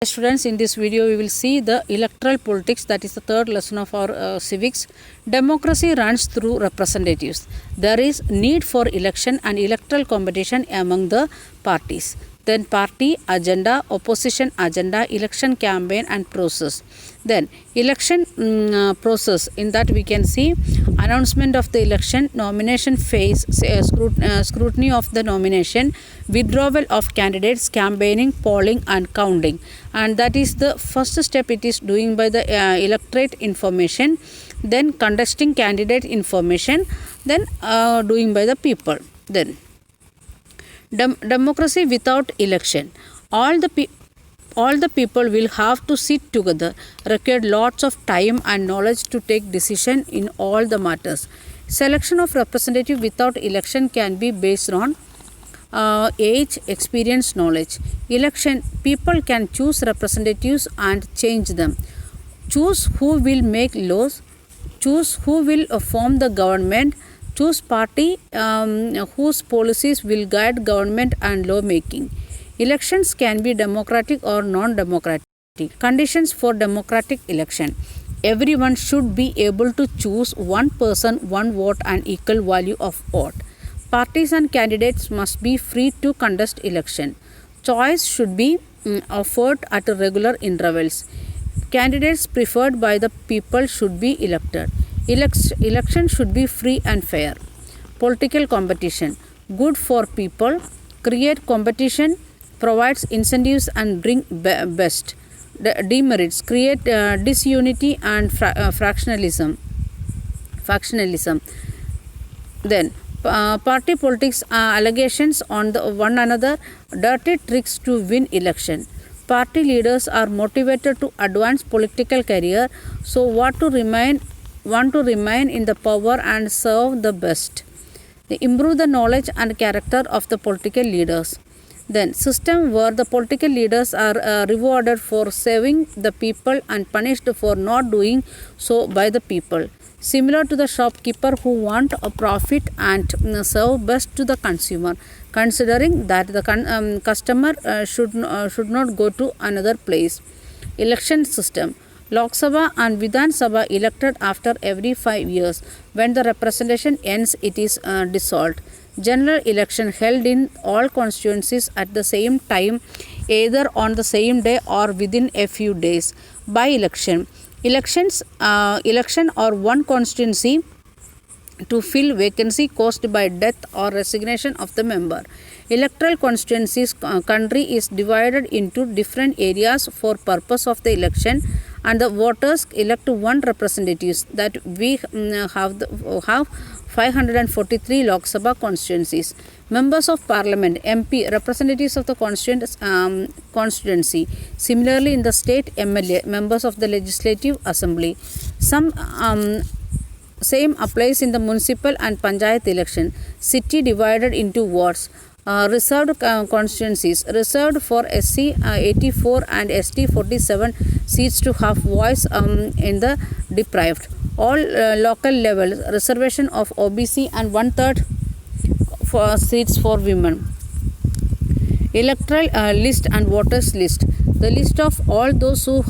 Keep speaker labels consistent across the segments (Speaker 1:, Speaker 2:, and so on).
Speaker 1: Students, in this video we will see the electoral politics, that is the third lesson of our civics. Democracy runs through representatives. There is need for election and electoral competition among the parties. Then party agenda, opposition agenda, election campaign and process. Then election process, in that we can see announcement of the election, nomination phase, scrutiny of the nomination, withdrawal of candidates, campaigning, polling and counting. And that is the first step. It is doing by the electorate information, then contesting candidate information, then doing by the people. Then democracy without election, all the people will have to sit together, require lots of time and knowledge to take decision in all the matters. Selection of representative without election can be based on age, experience, knowledge. Election, people can choose representatives and change them, choose who will make laws, choose who will form the government, choose party whose policies will guide government and lawmaking. Elections can be democratic or non-democratic. Conditions for democratic election: everyone should be able to choose one person, one vote and equal value of vote. Parties and candidates must be free to contest election. Choice should be offered at regular intervals. Candidates preferred by the people should be elected. Election should be free and fair. Political competition, good for people, create competition, provides incentives and bring best. Demerits, create disunity and factionalism. Then party politics, allegations on one another, dirty tricks to win election. Party leaders are motivated to advance political career, so want to remain in the power and serve the best. They improve the knowledge and character of the political leaders. Then system where the political leaders are rewarded for saving the people and punished for not doing so by the people. Similar to the shopkeeper who want a profit and serve best to the consumer, considering that the customer should not go to another place. Election system: Lok Sabha and Vidhan Sabha elected after every 5 years. When the representation ends, it is dissolved. General election held in all constituencies at the same time, either on the same day or within a few days. By election, election or one constituency to fill vacancy caused by death or resignation of the member. Electoral constituencies country is divided into different areas for purpose of the election, and the voters elect one representatives. That we have 543 Lok Sabha constituencies. Members of Parliament, MP, representatives of the constituency. Similarly, in the state, MLA, members of the Legislative Assembly. Same applies in the municipal and panchayat election. City divided into wards. Reserved constituencies, reserved for SC 84 and ST 47 seats to have voice in the deprived. All local levels, reservation of OBC and 1/3 for seats for women. Electoral list and voters list. The list of all those who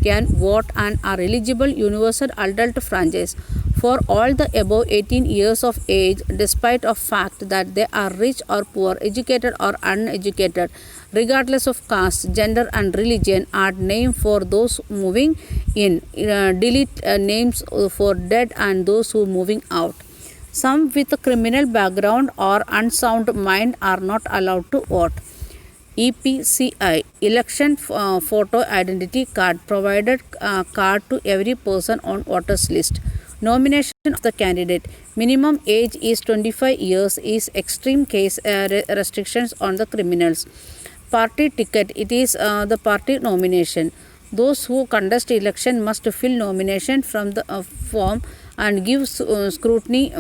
Speaker 1: can vote and are eligible universal adult franchise for all the above 18 years of age, despite of fact that they are rich or poor, educated or uneducated, regardless of caste, gender and religion, add name for those moving in, delete names for dead and those who moving out. Some with a criminal background or unsound mind are not allowed to vote. EPCI, election photo identity card, provided card to every person on voters list. Nomination of the candidate, minimum age is 25 years, is extreme case restrictions on the criminals. Party ticket, it is the party nomination. Those who contest election must fill nomination from the form and give scrutiny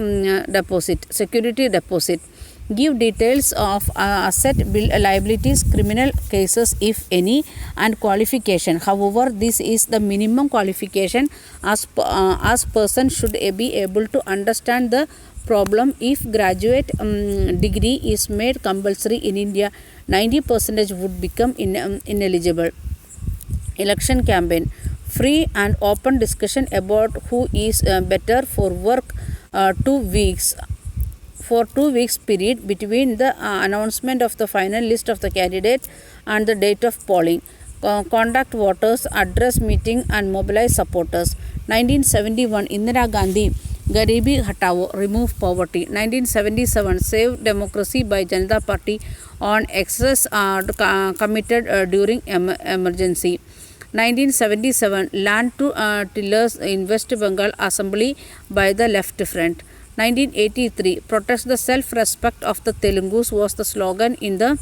Speaker 1: security deposit. Give details of asset, bill, liabilities, criminal cases if any, and qualification. However, this is the minimum qualification as person should be able to understand the problem. If graduate degree is made compulsory in India, 90% would become ineligible. Election campaign. Free and open discussion about who is better for work 2 weeks for 2 weeks period between the announcement of the final list of the candidate and the date of polling. Conduct voters, address meeting and mobilize supporters. 1971 Indira Gandhi Garibi Hatao, remove poverty. 1977 Save Democracy by Janata Party on excess committed during emergency. 1977 Land to Tillers in West Bengal Assembly by the Left Front. 1983 Protect the self-respect of the Telugus was the slogan in the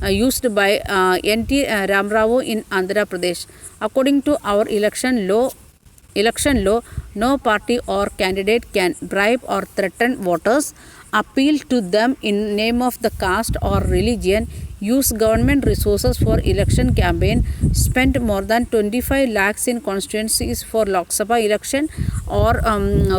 Speaker 1: used by N.T. Ramarao in Andhra Pradesh. According to our election law, no party or candidate can bribe or threaten voters, appeal to them in name of the caste or religion, use government resources for election campaign, spend more than 25 lakhs in constituencies for Lok Sabha election or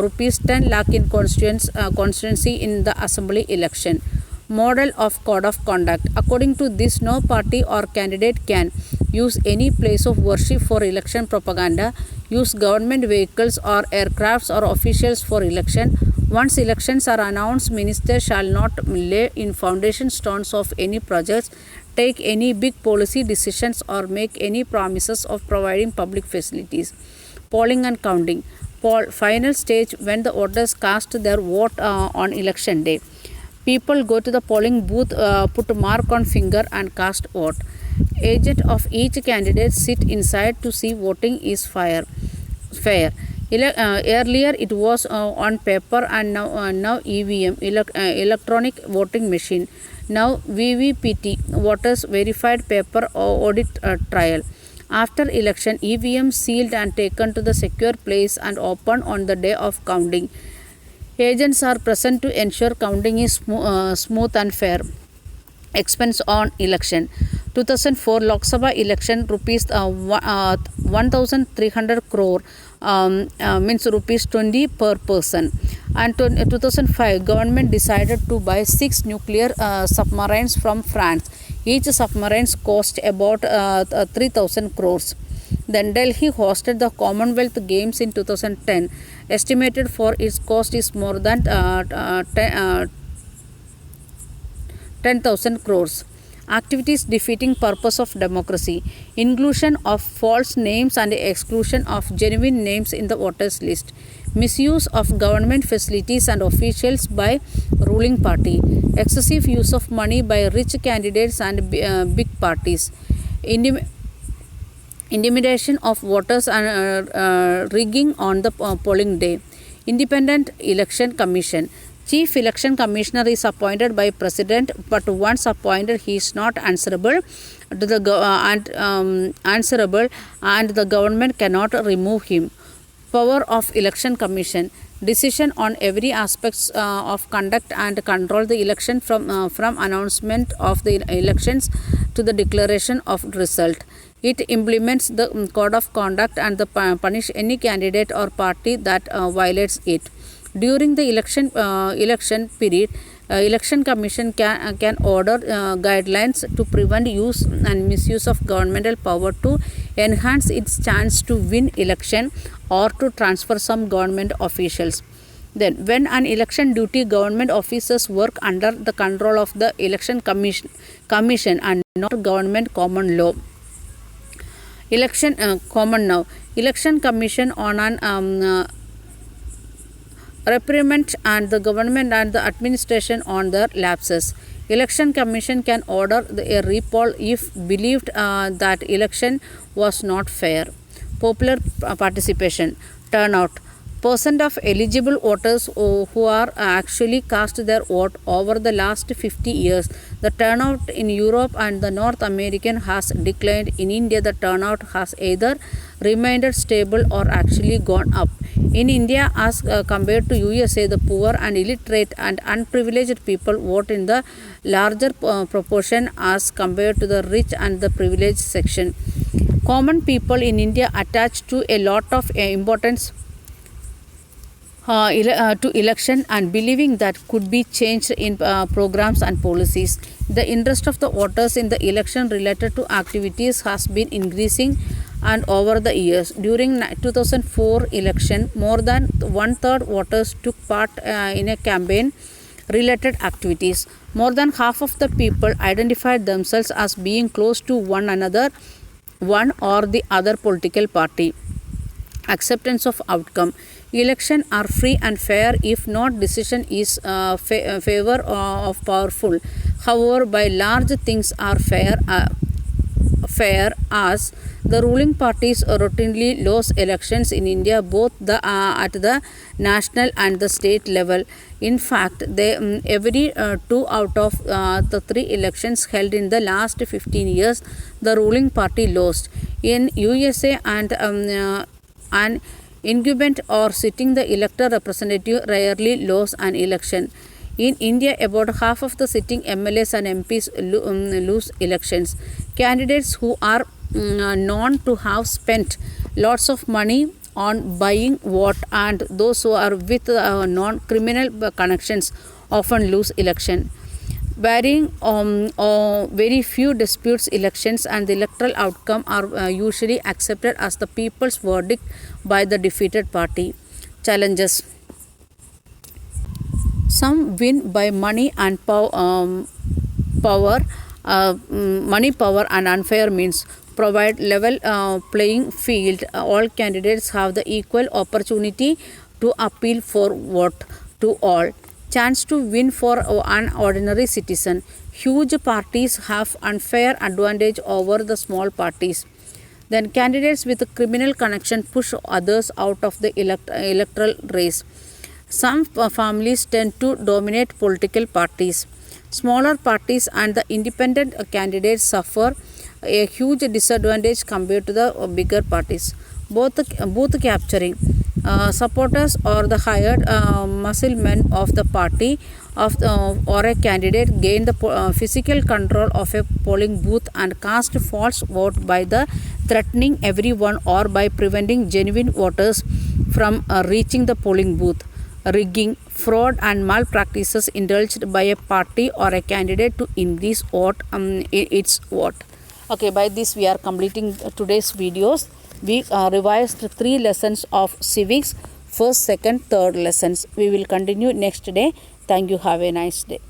Speaker 1: rupees 10 lakh in constituency in the assembly election. Model of code of conduct. According to this, no party or candidate can use any place of worship for election propaganda, use government vehicles or aircrafts or officials for election. Once elections are announced, ministers shall not lay in foundation stones of any projects, take any big policy decisions or make any promises of providing public facilities. Polling and counting. Final stage when the voters cast their vote on election day. People go to the polling booth, put mark on finger and cast vote. Agent of each candidate sit inside to see voting is fair. Earlier it was on paper and now EVM, electronic voting machine. Now VVPT, voters verified paper audit trial. After election, EVM sealed and taken to the secure place and opened on the day of counting. Agents are present to ensure counting is smooth and fair. Expense on election. 2004 Lok Sabha election rupees 1,300 crore means rupees 20 per person. And 2005 government decided to buy 6 nuclear submarines from France. Each submarine cost about 3,000 crores. Then Delhi hosted the Commonwealth Games in 2010. Estimated for its cost is more than 10,000 crores. Activities defeating purpose of democracy. Inclusion of false names and exclusion of genuine names in the voters list. Misuse of government facilities and officials by ruling party. Excessive use of money by rich candidates and big parties. Intimidation of voters and rigging on the polling day. Independent Election Commission. Chief Election Commissioner is appointed by President, but once appointed, he is not answerable to the and the government cannot remove him. Power of Election Commission. Decision on every aspects of conduct and control the election from announcement of the elections to the declaration of result. It implements the code of conduct and punish any candidate or party that violates it. During the election period, Election Commission can order guidelines to prevent use and misuse of governmental power to enhance its chance to win election or to transfer some government officials. Then, when an election duty government officers work under the control of the Election Commission and not government common law. Election common now. Election Commission on an reprimand and the government and the administration on their lapses. Election Commission can order a recall if believed that election was not fair. Popular participation. Turnout. Percent of eligible voters who are actually cast their vote over the last 50 years. The turnout in Europe and the North American has declined. In India, the turnout has either remained stable or actually gone up. In India, as compared to USA, the poor and illiterate and unprivileged people vote in the larger proportion as compared to the rich and the privileged section. Common people in India attach to a lot of importance to election and believing that could be changed in programs and policies. The interest of the voters in the election related to activities has been increasing and over the years. During 2004 election, more than one-third voters took part in a campaign related activities. More than half of the people identified themselves as being close to one another, one or the other political party. Acceptance of outcome. Election are free and fair if not decision is favor of powerful. However, by large things are fair as the ruling parties routinely lose elections in India both at the national and the state level. In fact, every 2 out of the 3 elections held in the last 15 years, the ruling party lost. In USA an incumbent or sitting the elected representative rarely lose an election. In India, about half of the sitting MLAs and MPs lose elections. Candidates who are known to have spent lots of money on buying vote and those who are with non-criminal connections often lose election. Barring very few disputes, elections and the electoral outcome are usually accepted as the people's verdict by the defeated party. Challenges. Some win by money and power. Money, power, and unfair means provide level playing field. All candidates have the equal opportunity to appeal for vote to all. Chance to win for an ordinary citizen. Huge parties have unfair advantage over the small parties. Then candidates with a criminal connection push others out of the electoral race. Some families tend to dominate political parties. Smaller parties and the independent candidates suffer a huge disadvantage compared to the bigger parties. Both capturing supporters or the hired muscle men of the party or a candidate gain the physical control of a polling booth and cast false vote by the threatening everyone or by preventing genuine voters from reaching the polling booth. Rigging, fraud and malpractices indulged by a party or a candidate to increase its vote. Okay, by this we are completing today's videos. We revised 3 lessons of civics, first, second, third lessons. We will continue next day. Thank you. Have a nice day.